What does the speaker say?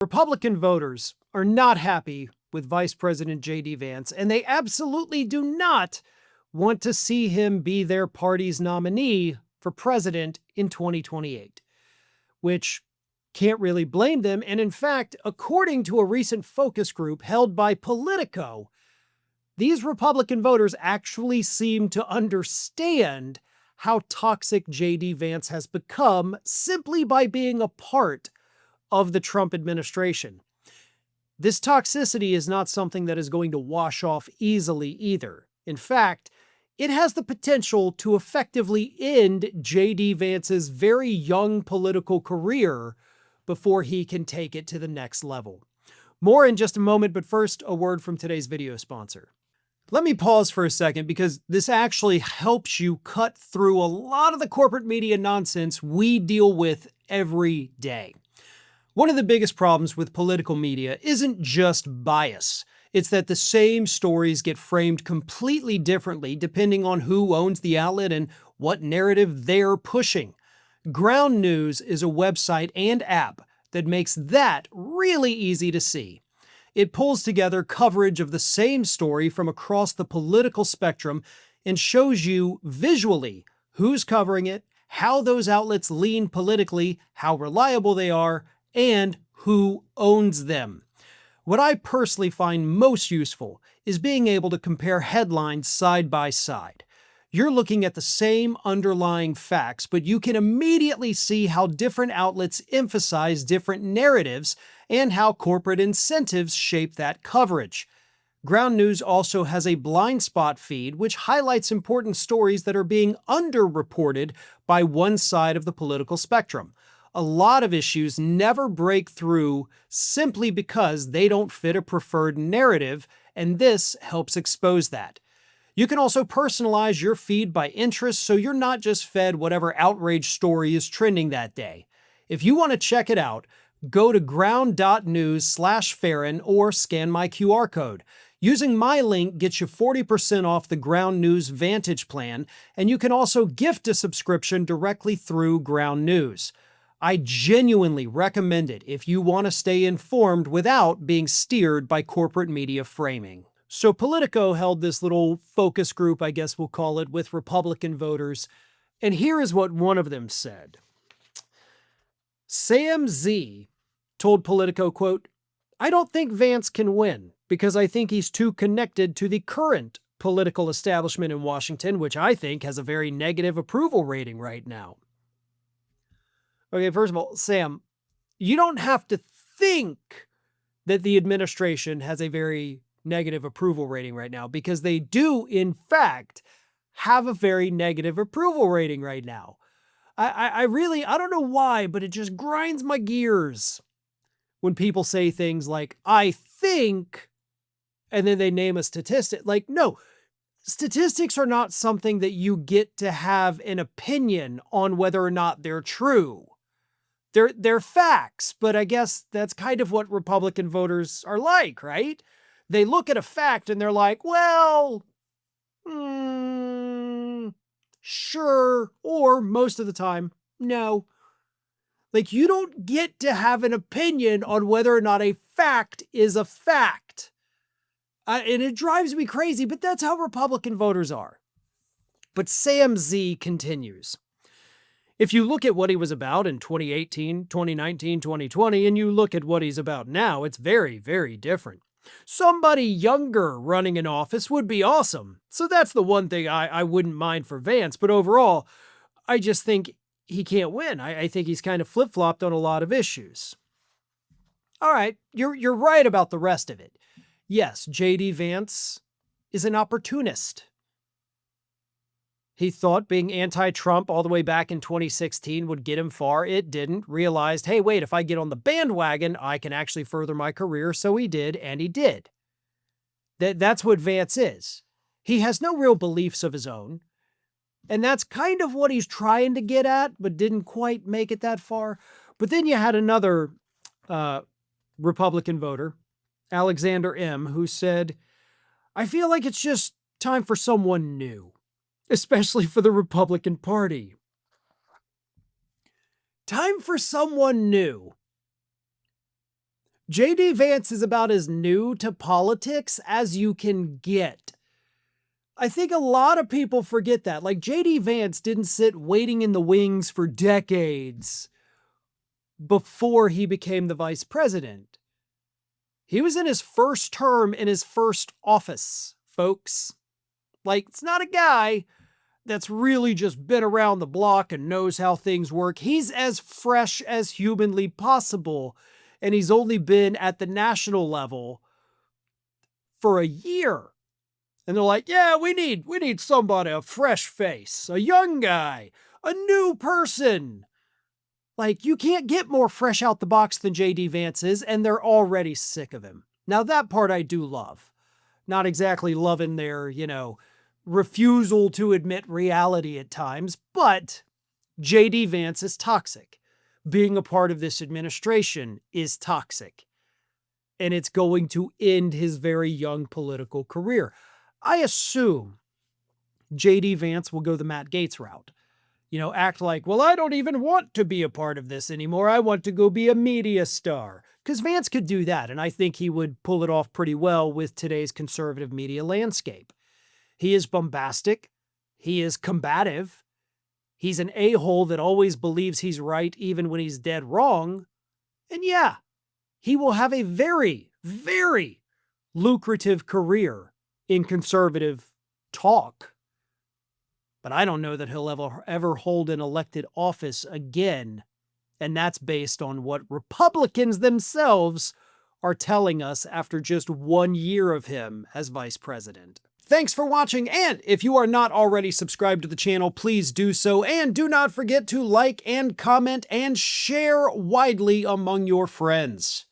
Republican voters are not happy with Vice President JD Vance, and they absolutely do not want to see him be their party's nominee for president in 2028, which can't really blame them. And in fact, according to a recent focus group held by Politico, these Republican voters actually seem to understand how toxic JD Vance has become simply by being a part of the Trump administration. This toxicity is not something that is going to wash off easily either. In fact, it has the potential to effectively end JD Vance's very young political career before he can take it to the next level. More in just a moment, but first, a word from today's video sponsor. Let me pause for a second because this actually helps you cut through a lot of the corporate media nonsense we deal with every day. One of the biggest problems with political media isn't just bias. It's that the same stories get framed completely differently depending on who owns the outlet and what narrative they're pushing. Ground News is a website and app that makes that really easy to see. It pulls together coverage of the same story from across the political spectrum and shows you visually who's covering it, how those outlets lean politically, how reliable they are, and who owns them. What I personally find most useful is being able to compare headlines side by side. You're looking at the same underlying facts, but you can immediately see how different outlets emphasize different narratives and how corporate incentives shape that coverage. Ground News also has a blind spot feed, which highlights important stories that are being underreported by one side of the political spectrum. A lot of issues never break through simply because they don't fit a preferred narrative, and this helps expose that. You can also personalize your feed by interest so you're not just fed whatever outrage story is trending that day. If you want to check it out, go to ground.news/Farron or scan my QR code. Using my link gets you 40% off the Ground News Vantage plan, and you can also gift a subscription directly through Ground News. I genuinely recommend it if you want to stay informed without being steered by corporate media framing. So Politico held this little focus group, I guess we'll call it, with Republican voters, and here is what one of them said. Sam Z told Politico, quote, "I don't think Vance can win because I think he's too connected to the current political establishment in Washington, which I think has a very negative approval rating right now." Okay, first of all, Sam, you don't have to think that the administration has a very negative approval rating right now, because they do, in fact, have a very negative approval rating right now. I don't know why, but it just grinds my gears when people say things like, "I think," and then they name a statistic. Like, no, statistics are not something that you get to have an opinion on whether or not they're true. They're facts, but I guess that's kind of what Republican voters are like, right? They look at a fact and they're like, well, sure, or most of the time, no. Like, you don't get to have an opinion on whether or not a fact is a fact. And it drives me crazy, but that's how Republican voters are. But Sam Z continues. If you look at what he was about in 2018, 2019, 2020, and you look at what he's about now, it's very, very different. Somebody younger running an office would be awesome. So that's the one thing I wouldn't mind for Vance. But overall, I just think he can't win. I think he's kind of flip-flopped on a lot of issues. All right, you're right about the rest of it. Yes, JD Vance is an opportunist. He thought being anti-Trump all the way back in 2016 would get him far. It didn't. Realized, hey, wait, if I get on the bandwagon, I can actually further my career. So he did, and he did. That's what Vance is. He has no real beliefs of his own. And that's kind of what he's trying to get at, but didn't quite make it that far. But then you had another Republican voter, Alexander M., who said, "I feel like it's just time for someone new, especially for the Republican Party." Time for someone new. JD Vance is about as new to politics as you can get. I think a lot of people forget that. Like, JD Vance didn't sit waiting in the wings for decades before he became the vice president. He was in his first term in his first office, folks. Like, it's not a guy that's really just been around the block and knows how things work. He's as fresh as humanly possible, and he's only been at the national level for a year. And they're like, yeah, we need somebody, a fresh face, a young guy, a new person. Like, you can't get more fresh out the box than JD Vance is, and they're already sick of him. Now, that part I do love. Not exactly loving their, refusal to admit reality at times, but JD Vance is toxic. Being a part of this administration is toxic. And it's going to end his very young political career. I assume JD Vance will go the Matt Gaetz route. Act like, well, I don't even want to be a part of this anymore. I want to go be a media star. Because Vance could do that, and I think he would pull it off pretty well with today's conservative media landscape. He is bombastic. He is combative. He's an a-hole that always believes he's right even when he's dead wrong. And yeah, he will have a very, very lucrative career in conservative talk. But I don't know that he'll ever hold an elected office again. And that's based on what Republicans themselves are telling us after just 1 year of him as vice president. Thanks for watching, and if you are not already subscribed to the channel, please do so, and do not forget to like and comment and share widely among your friends.